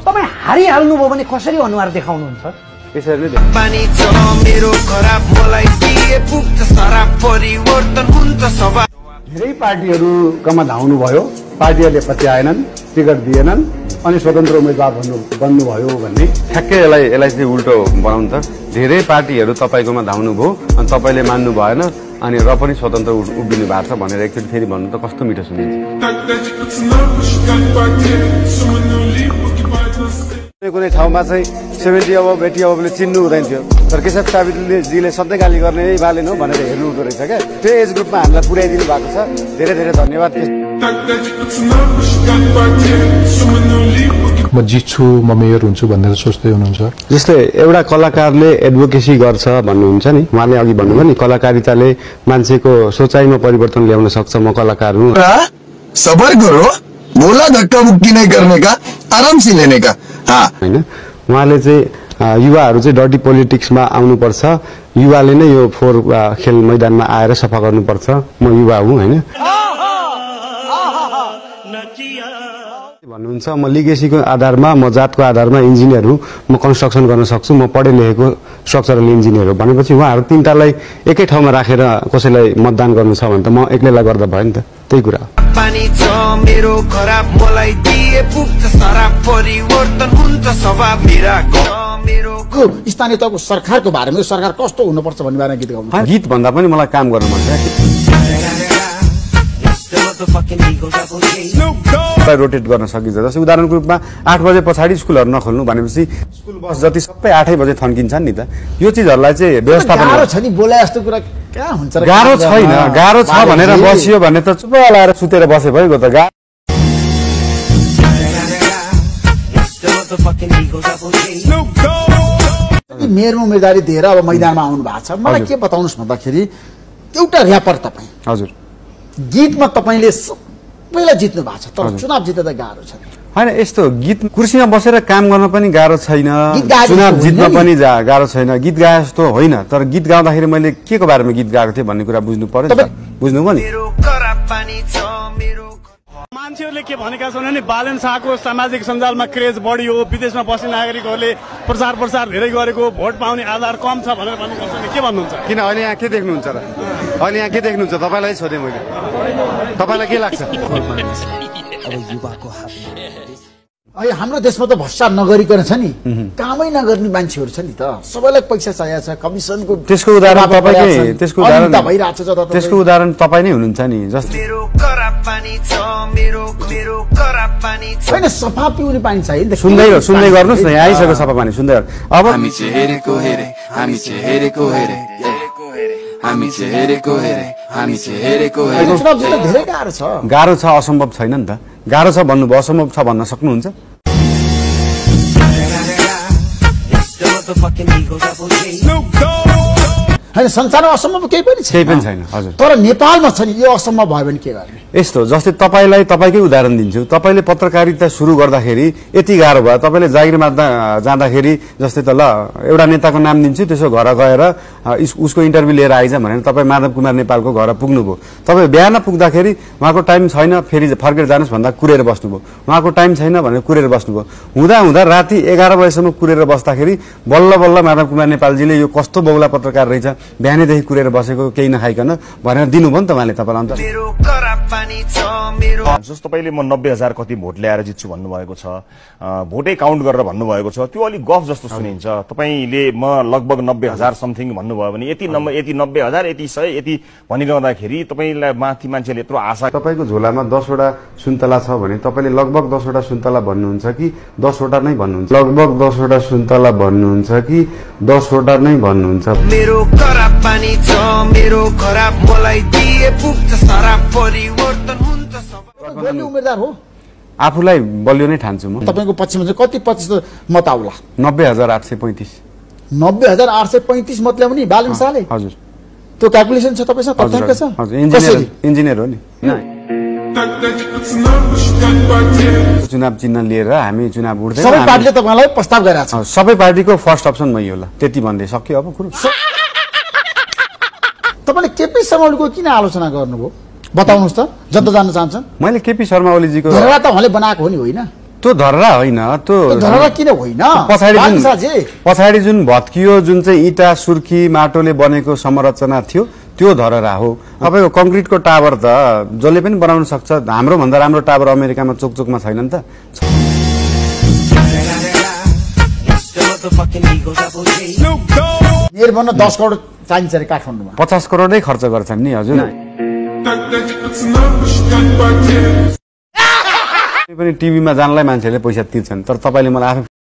तपाईँ हारिहाल्नुभयो भने कसरी अनुहार देखाउनुहुन्छ? यसरी नै पानी छ मेरो खराब मलाई दिए पुग्छ सारा परिवर्तन हुन्छ सभा। धेरै पार्टीहरूमा धाउनु भयो, पार्टीहरूले पत्याएनन्, टिकट दिएनन् अनि स्वतन्त्र उम्मेदवार बन्नुभयो भन्ने ठ्याक्कै यसलाई चाहिँ उल्टो बनाउनु त। धेरै पार्टीहरू तपाईँकोमा धाउनु भयो अनि तपाईँले मान्नु भएन अनि र पनि स्वतन्त्र उभिनु भएको छ भनेर एकचोटि फेरि भन्नु त कस्तो मिठो सुनिन्छ। कुनै ठाउँमा चाहिँ 70 अब 80 अबले चिन्नु हुँदैन थियो, तर केशव सावित्रीजीले सधैँ गाली गर्ने बालेन हो भनेर हेर्नु हुँदो रहेछ क्या। त्यो एज ग्रुपमा हामीलाई पुर्याइदिनु भएको छ, धेरै धेरै धन्यवाद। म जित्छु, म मेयर हुन्छु भनेर सोच्दै हुनुहुन्छ? जस्तै एउटा कलाकारले एडभोकेसी गर्छ भन्नुहुन्छ नि, उहाँले अघि भन्नुभयो नि कलाकारिताले मान्छेको सोचाइमा परिवर्तन ल्याउन सक्छ। म कलाकार हुँ। सबर करो, बोला धक्का मुक्की नहीं करने का, आराम से लेने का। हैन, उहाँले चाहिँ युवाहरू चाहिँ डर्टी पोलिटिक्समा आउनुपर्छ, युवाले नै यो फोहोर खेल मैदानमा आएर सफा गर्नुपर्छ। म युवा हुँ हैन भन्नुहुन्छ। म लिगेसीको आधारमा, म जातको आधारमा इन्जिनियर हुँ, म कन्स्ट्रक्सन गर्न सक्छु, म पढे लेखेको स्ट्रक्चरल इन्जिनियर हो भनेपछि उहाँहरू तीनटालाई एकै ठाउँमा राखेर कसैलाई मतदान गर्नु छ भने त म एक्लैलाई गर्दा भयो नि त। त्यही कुरा पानी छ मेरो खराब मलाई दिए पुग्छ सारा परिवर्तन हुन्छ सभा मेरा मेरो स्थानीय तहको सरकारको बारेमा सरकार कस्तो हुनुपर्छ भन्ने बारेमा गीत गाउनु। गीत भन्दा पनि मलाई काम गर्नु मन छ। रोटेट गर्न सकिन्छ। जस्तै उदाहरणको रूपमा 8 बजे पछाडि स्कुलहरू नखोल्नु भनेपछि स्कुल बस जति सबै 8 बजे थन्किन्छन् नि त। यो चिजहरूलाई चाहिँ व्यवस्थापन गाह्रो छ नि, बोले जस्तो कुरा कहाँ हुन्छ र? गाह्रो छैन, गाह्रो छ भनेर बसियो भने त चुप लाएर सुतेर बसे भइगयो त। मेयरमा उम्मेदवारी दिएर अब मैदानमा आउनु भएको छ। मलाई के बताउनुहोस् भन्दाखेरि एउटा र्यापर तपाईँ हजुर गीतमा तपाईँले सबैलाई जित्नु भएको छ, तर चुनाव जित्दा त गाह्रो छ होइन। यस्तो गीत कुर्सीमा बसेर काम गर्न पनि गाह्रो छैन, चुनाव जित्न पनि गाह्रो छैन। गीत गाए जस्तो होइन, तर गीत गाउँदाखेरि मैले के को बारेमा गीत गाएको थिएँ भन्ने कुरा बुझ्नु पर्यो नि त। बुझ्नुभयो नि? मान्छेहरूले के भनेका छन् भने बालन शाहको सामाजिक सञ्जालमा क्रेज बढी हो, विदेशमा बस्ने नागरिकहरूले प्रचार धेरै गरेको, भोट पाउने आधार कम छ भनेर भनेको छ नि, के भन्नुहुन्छ? किन अहिले यहाँ के देख्नुहुन्छ र? अहिले यहाँ के देख्नुहुन्छ? तपाईँलाई सोधेँ मैले, तपाईँलाई के लाग्छ? अहिले हाम्रो देशमा त भ्रष्टाचार नगरिकन छ नि, कामै नगर्ने मान्छेहरू छ नि त, सबैलाई पैसा चाहिएको छ, कमिसनको। त्यसको उदाहरण तपाईकै, त्यसको उदाहरण तपाईँ नै हुनुहुन्छ नि। जस्तै होइन, सफा पिउने पानी चाहियो नि त। सुन्दै गर्नुहोस् न, यहाँ आइसक्यो सफा पानी, सुन्दै गर्नु। अब हामी चाहिँ हेरेको हेरे, हामी चाहिँ हेरेको हेरे, हामी चाहिँ हेरेको हेरे, हामी चाहिँ हेरेको हेरे। चुनाव जित्न धेरै गाह्रो छ। गाह्रो छ, असम्भव छैन नि त। गाह्रो छ भन्नुभयो, असम्भव छ भन्न सक्नुहुन्छ? होइन, संसारमा असम्भव केही पनि छैन हजुर। तर नेपालमा छ नि, यो असम्भव भयो भने के गर्ने? यस्तो, जस्तै तपाईँलाई तपाईँकै उदाहरण दिन्छु। तपाईँले पत्रकारिता सुरु गर्दाखेरि यति गाह्रो भयो, तपाईँले जागिरमा जाँदाखेरि जस्तै त ल एउटा नेताको नाम दिन्छु, त्यसो घर गएर उसको इन्टरभ्यू लिएर आइज भनेर तपाईँ माधव कुमार नेपालको घर पुग्नुभयो। तपाईँ बिहान पुग्दाखेरि उहाँको टाइम छैन, फेरि फर्केर जानुहोस् भन्दा कुरेर बस्नुभयो। उहाँको टाइम छैन भनेर कुरेर बस्नुभयो। हुँदा राति 11 बजेसम्म कुरेर बस्दाखेरि बल्ल माधव कुमार नेपालजीले यो कस्तो बौला पत्रकार रहेछ, बिहानैदेखि कुरेर बसेको केही नखाइकन भनेर दिनुभयो नि त उहाँले तपाईँलाई। जस्तो तपाईँले म 90,000 कति भोट ल्याएर जित्छु भन्नुभएको छ, भोटै काउन्ट गरेर भन्नुभएको छ, त्यो अलिक गफ जस्तो सुनिन्छ। तपाईँले म लगभग 90,000 समथिङ भन्नुभयो भने यति 90,000 यति 100 यति भनिरहँदाखेरि तपाईँलाई माथि मान्छेले यत्रो आशा। तपाईँको झोलामा 10 वटा सुन्तला छ भने तपाईँले लगभग 10 वटा सुन्तला भन्नुहुन्छ कि 10 वटा नै भन्नुहुन्छ? लगभग 10 वटा सुन्तला भन्नुहुन्छ कि 10 वटा नै भन्नुहुन्छ? मेरो खराब पानी छ मेरो खराब मलाई दिए पुग्छ सारा परिवर्तन हुन्छ सबै। बलियो उम्मेदवार हो, आफूलाई बलियो नै ठान्छु म। तपाईँको पक्षमा चाहिँ कति प्रतिशत मत आउला? 90,835। 90,835 मत ल्याउने बालन शाहले? हजुर। त्यो क्याल्कुलेसन छ तपाईसँग, तथ्याङ्क छ? हजुर, इन्जिनियर हो नि। चुनाव चिन्ह लिएर हामी चुनाव उठ्दै सबै पार्टीले तपाईँलाई प्रस्ताव गरेका छ। सबै पार्टीको फर्स्ट अप्सन मै होला, त्यति भन्दै सक्यो अब कुरो। तपाईँले केपी शर्मा ओलीको किन आलोचना गर्नुभयो बताउनुहोस् त, जनता जान्न चाहन्छन्। मैले केपी शर्मा ओलीजीको घेरा त उहाँले बनाएको हो नि, होइन? त्यो धरहरा होइन त्यो धरहरा किन होइन पछाडि जुन भत्कियो जुन चाहिँ इटा सुर्खी माटोले बनेको संरचना थियो त्यो धरहरा हो तपाईको कंक्रिटको टावर त जसले पनि बनाउन सक्छ हाम्रो भन्दा राम्रो टावर अमेरिकामा चोकचोकमा छैन नि त निर्भर 10 करोड चाहिन्छ रे काठमाडौँमा 50 करोडै खर्च गर्छन् नि हजुर पनि टिभीमा जानलाई मान्छेले पैसा तिर्छन् तर तपाईले मलाई आफै